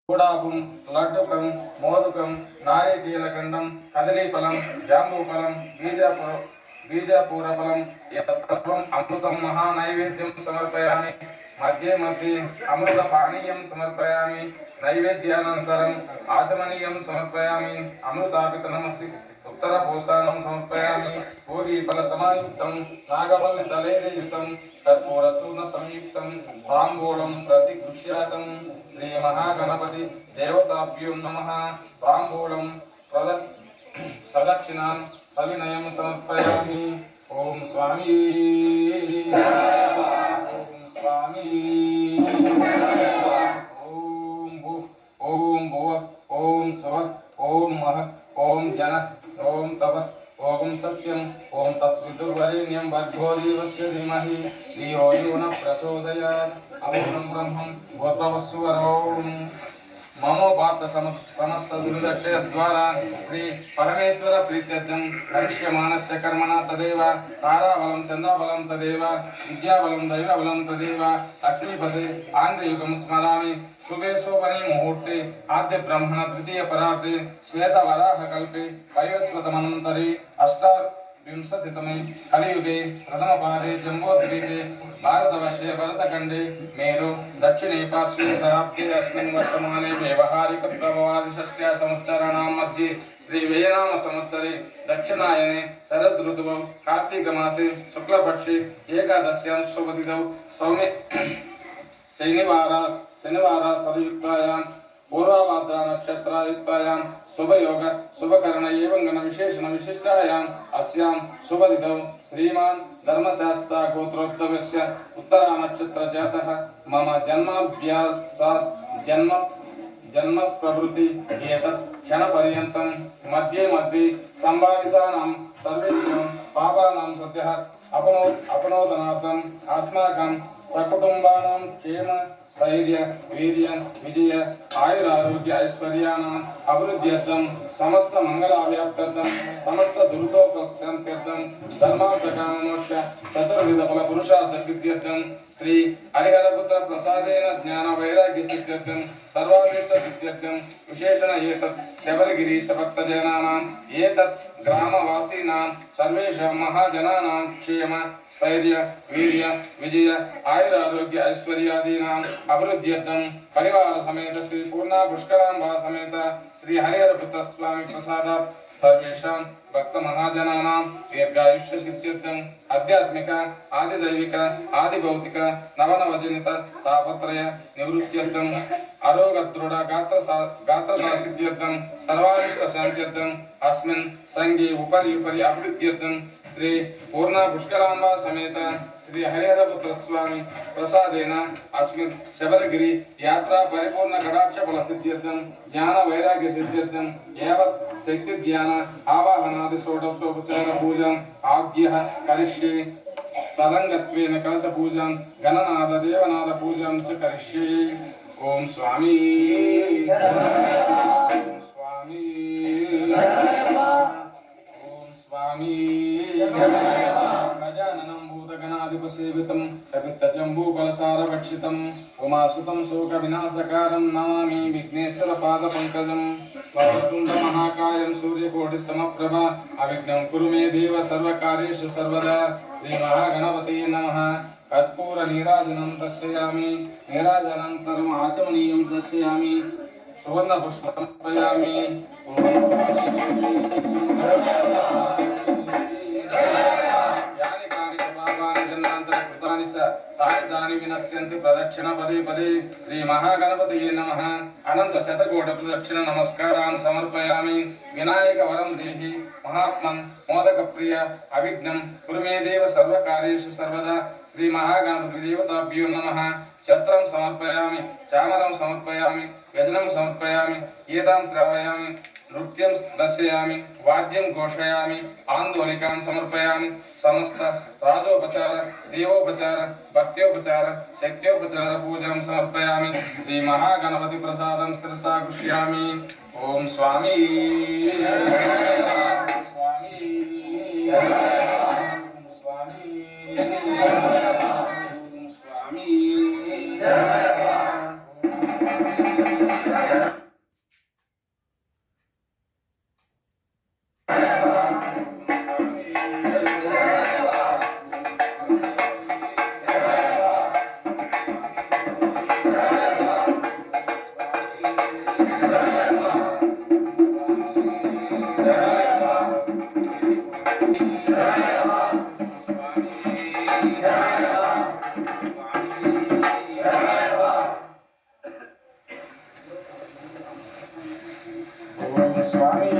गुडाकुं लड्डुकं मोदकं नारिकेलखण्डं कदलीफलं जाम्बूफलं बीजपूरफलं यत्सर्वम् अमृतं महानैवेद्यं समर्पयामि। मध्ये मध्ये अमृतपानीयं समर्पयामि। नैवेद्यानन्तरम् आचमनीयं समर्पयामि। अमृतापितनमस्ति उत्तरपोषाणं समर्पयामि। पूगीफलसमायुक्तं नागवल्लितलेलयुतं कर्पूरचूर्णसंयुक्तं ताम्बूलं प्रतिगृह्यातं। श्री महागणपति देवताभ्यो नमः। ताम्बूलं सदक्षिणां सविनयं समर्पयामि। ओम स्वामी ओम स्वामी ओम भू ओम भुव ओम स्व ओम मह ओम जन ओम तप ओम सत्यम ओम तत्सवितुर्वरेण्यं भर्गो देवस्य धीमहि धियो यो न प्रचोदयात्। अमृतं ब्रह्मं भूतवस्सुवरों ममो पार्थ समस्त दुर्दक्षय द्वारा श्री परमेश्वर प्रीत्यर्थं करिष्यमाणस्य कर्मणा तदेव ताराबलं चन्द्रबलं तदेव विद्याबलं दैवबलं तदेव लक्ष्मीपदे आंग्रयुगं स्मरामि। शुभे शोभने मुहूर्ते आद्य ब्रह्मण द्वितीय परार्थे श्वेतवराह कल्पे वैवस्वतमन्वन्तरे अष्टाविंशतितमे कलियुगे प्रथमपादे जम्बोद्वीपे भारतवर्षे भरतखण्डे मेरु दक्षिणे पार्श्वे शराब्दे अस्मिन् वर्तमाने व्यवहारिकप्रभवादिषष्ट्या संवत्सराणां मध्ये श्रीवेनाम संवत्सरे दक्षिणायने शरदृतौ कार्तिकमासे शुक्लपक्षे एकादश्यां शुभतिथौ सौम्य शनिवार सरयुक्तायां पूर्वाभाद्रा नक्षत्रायुक्तायां शुभयोग शुभकर्ण एवं गण विशेषण विशिष्टायाम् अस्यां शुभतिथौ श्रीमान् धर्मशास्ता गोत्रोद्भवस्य उत्तरा नक्षत्र जातः मम जन्माभ्यासात् जन्म प्रवृत्ति एतत् क्षणपर्यन्तं मध्ये मध्ये संभावितानां सर्वेषां पापानां सद्यः अपनोदनार्थम् अस्माकं सकुटुम्बानां क्षेम स्थैर्य वीर्य विजय आयुरारोग्य ऐश्वर्याणाम् अभिवृद्ध्यर्थं समस्त मंगलाव्याप्त्यर्थं समस्त दुरितोपशान्त्यर्थं धर्मार्थकाममोक्ष चतुर्विध फल पुरुषार्थ सिद्ध्यर्थं श्री हरिहरपुत्र प्रसादेन ज्ञान वैराग्य सिद्ध्यर्थं सर्वाभीष्ट सिद्ध्यर्थं विशेषण एतत् शबरगिरीश भक्तजनानाम् एतत् ग्रामवासीनां सर्वेषां महाजनानां क्षेम स्थैर्य वीर्य विजय आयुरारोग्य ऐश्वर्यादीनाम् अभिवृद्ध्यर्थं परिवार समेत श्री पूर्णा पुष्करांबा समेत श्री हरिहरपुत्र स्वामी प्रसादात् सर्वेषां भक्त महाजनानां दीर्घायुष्य सिद्ध्यर्थं आध्यात्मिक आदिदैविक आदिभौतिक नवनवजनित तापत्रय निवृत्त्यर्थं आरोग्यदृढ गात्रसा सिद्ध्यर्थं सर्वारिष्ट शान्त्यर्थं अस्मिन् संगे उपरि अभिवृद्ध्यर्थं श्री पूर्णा पुष्करांबा समेत श्री हरिहरपुत्र स्वामी प्रसादेन अस्मिन् शबरगिरी यात्रा परिपूर्ण कटाक्ष फल सिद्ध्यर्थं ज्ञान वैराग्य सिद्ध्यर्थं यावत् शक्ति ध्यान आवाहनादि षोडशोपचार पूजन आद्यः करिष्ये तदंगत्वेन कलश पूजन गणनाद देवनाद पूजन च करिष्ये। ओम स्वामी ओम स्वामी ओम स्वामी गजाननं भूतगणाधिपसेवितं कपित्तजम्बूफलसारभक्षितं उमासुतं शोकविनाशकारं नमामि विघ्नेश्वरपादपङ्कजं वक्रतुण्डमहाकायं सूर्यकोटिसमप्रभा अविघ्नं कुरु मे देव सर्वकार्येषु सर्वदा। श्रीमहागणपतये नमः। कर्पूरनीराजनं दर्शयामि। नीराजनानन्तरम् आचमनीयं दर्शयामि। सुवर्णपुष्पं समर्पयामि। तानि विनश्यन्ति प्रदक्षिण पदे पदे। श्री महागणपतये नमः। अनंत शतकोटि प्रदक्षिण नमस्कारान् समर्पयामि। विनायक वरं देहि महात्मन् मोदक प्रिय अविघ्नं कुरु मे देव सर्वकार्येषु सर्वदा। श्री महागणपति देवताभ्यो नमः। छत्रं समर्पयामि। चामरं समर्पयामि। व्यजनं समर्पयामि। एतां श्रावयामि। नृत्यं दर्शयामि। वाद्यं घोषयामि। आंदोलिकान् समर्पयामि। समस्त राजोपचार देवोपचार भक्त्योपचार शक्त्योपचार पूजनं समर्पयामि। श्री महागणपति प्रसादं शिरसा गृह्णामि। ओम स्वामी स्वामी स्वामी स्वामी ఓం స్వామి